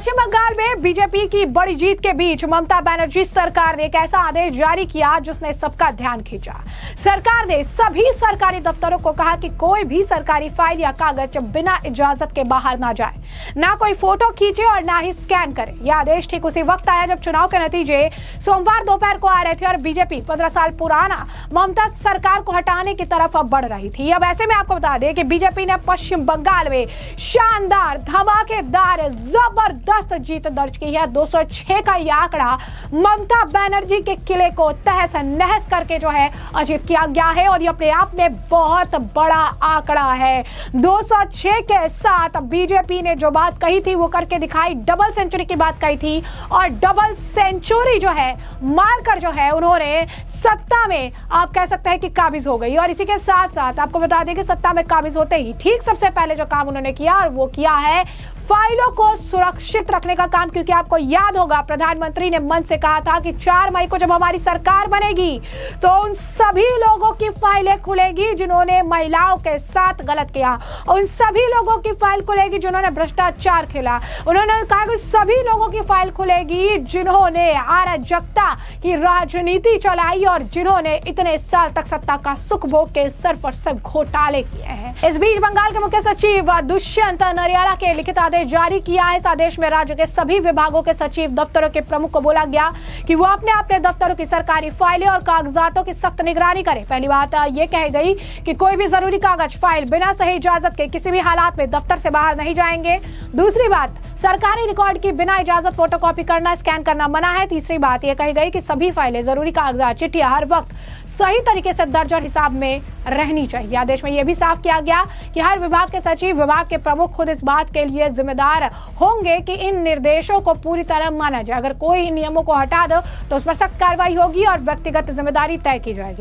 पश्चिम बंगाल में बीजेपी की बड़ी जीत के बीच ममता बनर्जी सरकार ने एक ऐसा आदेश जारी किया जिसने सबका ध्यान खींचा। सरकार ने सभी सरकारी दफ्तरों को कहा कि कोई भी सरकारी फाइल या कागज बिना इजाजत के बाहर ना जाए, ना कोई फोटो खींचे और ना ही स्कैन करे। यह आदेश ठीक उसी वक्त आया जब चुनाव के नतीजे सोमवार दोपहर को आ रहे थे और बीजेपी 15 साल पुराना ममता सरकार को हटाने की तरफ अब बढ़ रही थी। अब ऐसे में आपको बता दें कि बीजेपी ने पश्चिम बंगाल में शानदार धमाकेदार जबरदस्त जीत दर्ज की है। 206 का यह आंकड़ा ममता बनर्जी के किले को तहस नहस करके जो है अचीव किया गया है और ये अपने आप में बहुत बड़ा आंकड़ा है। 206 के साथ बीजेपी ने जो बात कही थी वो करके दिखाई, डबल सेंचुरी की बात कही थी और डबल सेंचुरी जो है मारकर जो है उन्होंने सत्ता में आप कह सकते हैं कि काबिज हो गई। और इसी के साथ साथ आपको बता दें कि सत्ता में काबिज होते ही ठीक सबसे पहले जो काम उन्होंने किया और वो किया है फाइलों को सुरक्षित रखने का काम। क्योंकि आपको याद होगा प्रधानमंत्री ने मंच से कहा था कि 4 मई को जब हमारी सरकार बनेगी तो उन सभी लोगों की फाइलें खुलेगी जिन्होंने महिलाओं के साथ गलत किया, उन सभी लोगों की फाइल खुलेगी जिन्होंने भ्रष्टाचार खेला। उन्होंने कहा कि सभी लोगों की फाइल खुलेगी जिन्होंने अराजकता की राजनीति चलाई और जिन्होंने इतने साल तक सत्ता का सुख भोग के सर पर सब घोटाले किए हैं। इस बीच बंगाल के मुख्य सचिव दुष्यंत नरियाला के लिखित आदेश जारी किया है। इस आदेश में राज्य के सभी विभागों के सचिव दफ्तरों के प्रमुख को बोला गया कि वो अपने अपने दफ्तरों की सरकारी फाइलें और कागजातों की सख्त निगरानी करें। पहली बात ये कही गई कि कोई भी जरूरी कागज फाइल बिना सही इजाजत के किसी भी हालात में दफ्तर से बाहर नहीं जाएंगे। दूसरी बात, सरकारी रिकॉर्ड की बिना इजाजत फोटोकॉपी करना, स्कैन करना मना है। तीसरी बात यह कही गई कि सभी फाइलें, जरूरी कागजात, चिट्ठियां हर वक्त सही तरीके से दर्ज और हिसाब में रहनी चाहिए। आदेश में यह भी साफ किया गया कि हर विभाग के सचिव, विभाग के प्रमुख खुद इस बात के लिए जिम्मेदार होंगे कि इन निर्देशों को पूरी तरह माना जाए। अगर कोई इन नियमों को हटा दो तो उस पर सख्त कार्रवाई होगी और व्यक्तिगत जिम्मेदारी तय की जाएगी।